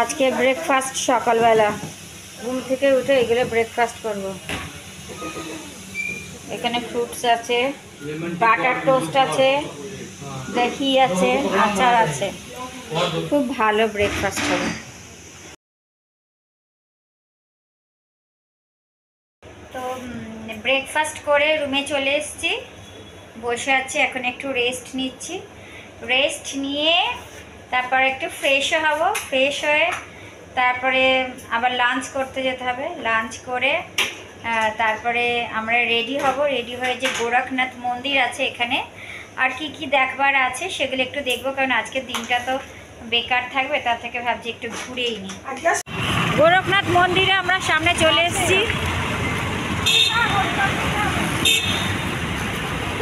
আজকে ব্রেকফাস্ট সকালবেলা ঘুম থেকে উঠে এগুলো ব্রেকফাস্ট করব। এখানে ফ্রুটস আছে, বাটার টোস্ট আছে, দহি আছে, আচার আছে। খুব ভালো ব্রেকফাস্ট হবে। তো ব্রেকফাস্ট করে রুমে চলে এসেছি, বসে আছি, এখন একটু রেস্ট নিচ্ছি। রেস্ট নিয়ে তারপর একটু ফ্রেশও হব, ফ্রেশ হয়ে তারপরে আবার লাঞ্চ করতে যেতে হবে। লাঞ্চ করে তারপরে আমরা রেডি হব। রেডি হয়ে যে গোরখনাথ মন্দির আছে এখানে, আর কি কি দেখবার আছে সেগুলো একটু দেখবো, কারণ আজকের দিনটা তো বেকার থাকবে, তার থেকে ভাবছি একটু ঘুরেই নিই। গোরখনাথ মন্দিরে আমরা সামনে চলে এসেছি।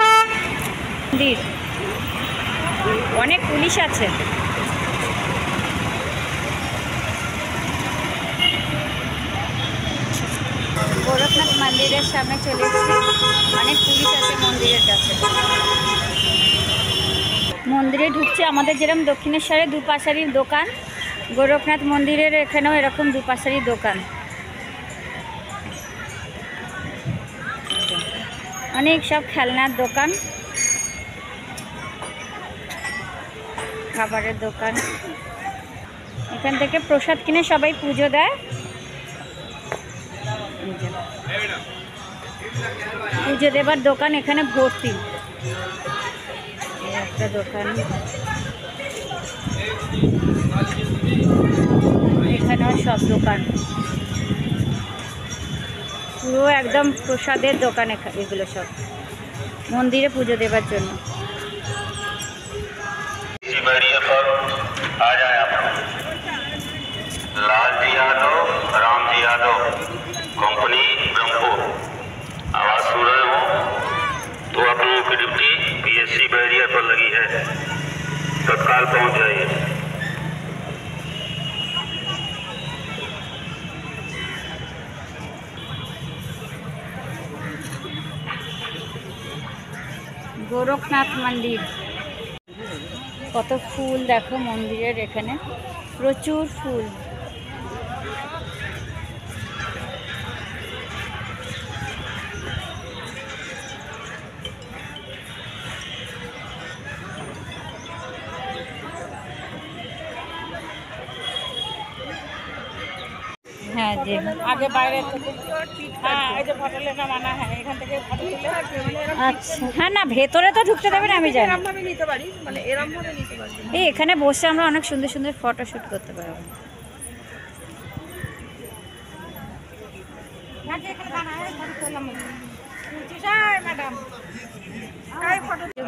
মন্দির অনেক পুলিশ আছে। গোরখনাথ মন্দিরের সামনে চলে এসেছি, অনেক পুলিশ আছে মন্দিরের কাছে। মন্দিরে ঢুকছে, আমাদের যেরকম দক্ষিণেশ্বরে দুপাশারির দোকান, গোরখনাথ মন্দিরের এখানেও এরকম দুপাশারির দোকান। অনেক সব খেলনার দোকান, খাবারের দোকান। এখান থেকে প্রসাদ কিনে সবাই পুজো দেয়। পুজো দেবার দোকান এখানে ভর্তি। একটা দোকান, এখানেও সব দোকান, পুরো একদম প্রসাদের দোকান। এগুলো সব মন্দিরে পুজো দেবার জন্য। लालजी यादव, रामजी यादव, कंपनी ब्रह्मपुर। आवाज सुन रहे हो तो आप लोगों की ड्यूटी पीएससी बैरियर पर लगी है, तत्काल पहुंच जाइए। গোরখনাথ মন্দির, কত ফুল দেখো মন্দিরের এখানে, প্রচুর ফুল। হ্যাঁ যে আগে বাইরে থেকে, হ্যাঁ এই যে ফটো লেখা মানা, হ্যাঁ এখান থেকে ফটো তুলে। আচ্ছা, হ্যাঁ না ভেতরে তো ঢুকতে দেবে না, আমি জানি। এরকম ভাবে নিতে পারি, মানে এরকম ভাবে নিতে পারি। এই এখানে বসে আমরা অনেক সুন্দর সুন্দর ফটোশ্যুট করতে পারবো।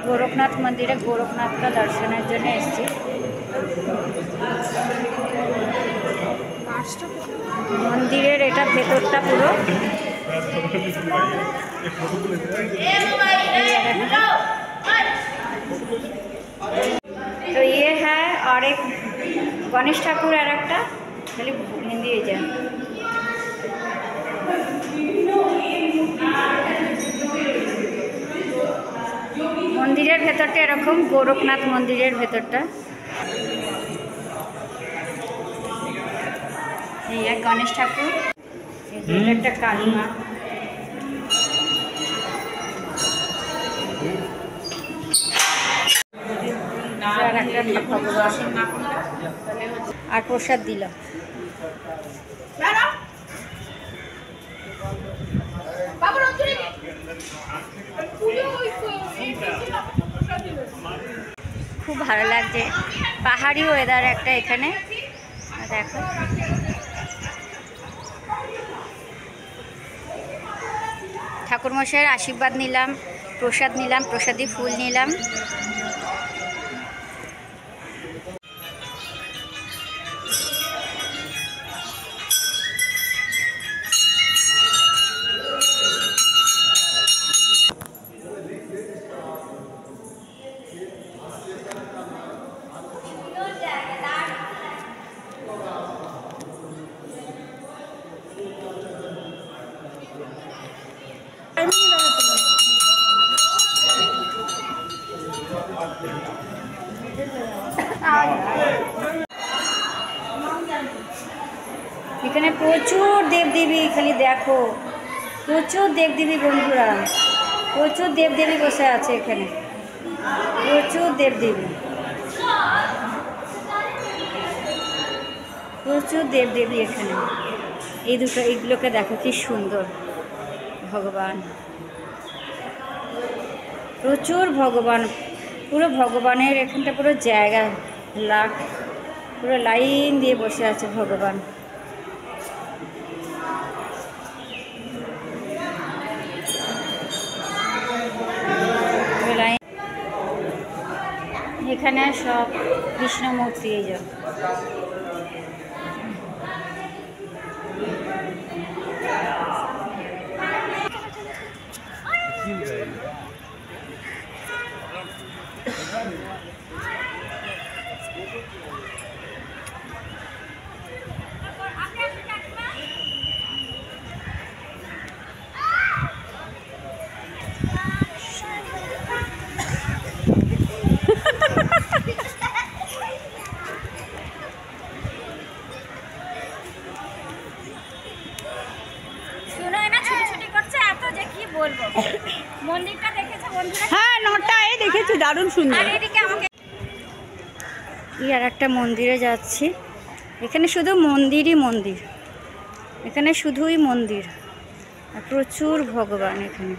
গোরখনাথ মন্দিরে গোরখনাথকে দর্শনের জন্য এসেছি। মন্দিরের এটা ভেতরটা পুরো। तो ये है और एक गणेश ठाकुर और एक खाली हिंदी जा मंदिर भेतरटा एरकम गोरखनाथ मंदिर भेतरटा गणेश ठाकुर एक काली माँ और प्रसाद दिल खूब भालो लागছে পাহাড়ি ওয়েদার একটা এখানে দেখো ঠাকুর মশাইয়ের আশীর্বাদ নিলাম প্রসাদি ফুল নিলাম এখানে প্রচুর দেবদেবী, খালি দেখো প্রচুর দেবদেবী বন্ধুরা, প্রচুর দেবদেবী বসে আছে এখানে, প্রচুর দেবদেবী, প্রচুর দেবদেবী এখানে। এই দুটো, এইগুলোকে দেখো কি সুন্দর, ভগবান, প্রচুর ভগবান, পুরো ভগবানের এখানটা পুরো জায়গা, পুরো লাইন দিয়ে বসে আছে ভগবান। এখানে সব কৃষ্ণ মূর্তি, এই জন্য বলবো। মন্দিরটা দেখেছো বন্ধুরা? হ্যাঁ, নটায় দেখেছি, দারুণ সুন্দর। আর এদিকে আমাকে আর একটা মন্দিরে যাচ্ছি। এখানে শুধু মন্দিরই মন্দির, এখানে শুধুই মন্দির আর প্রচুর ভগবান। এখানে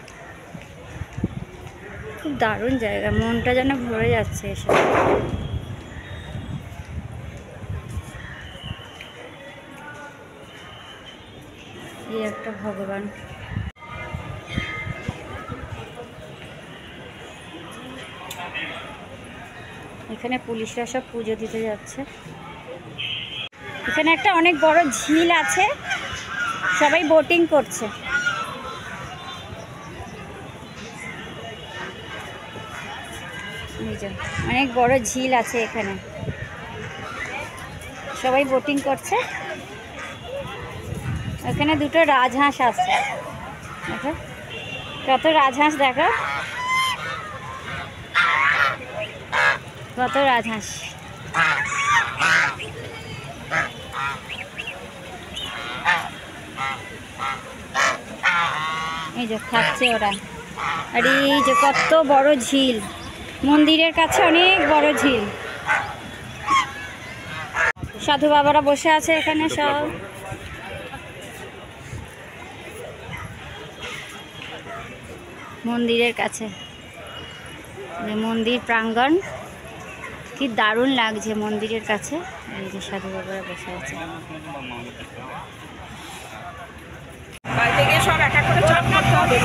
খুব দারুণ জায়গা, মনটা যেন ভরে যাচ্ছে এসব। এই একটা ভগবান। এখানে পুলিশরা সব পুজো দিতে যাচ্ছে। এখানে একটা অনেক বড় ঝিল আছে, সবাই বোটিং করছে। অনেক বড় ঝিল আছে এখানে, সবাই বোটিং করছে। এখানে দুটো রাজহাঁস আছে, দেখো কত রাজহাঁস, দেখো কত রাজহাঁস। এই যে খাচ্ছে ওরা। আর এই যে কত বড় ঝিল, মন্দিরের কাছে অনেক বড় ঝিল। সাধু বাবারা বসে আছে এখানে সব। মন্দিরের কাছে, মন্দির প্রাঙ্গণ, কি দারুণ লাগছে মন্দিরের কাছে। এই যে সাধু বাবারা বসে আছে। বাড়ি থেকে সব এক এক করে চাপ করতে হবে।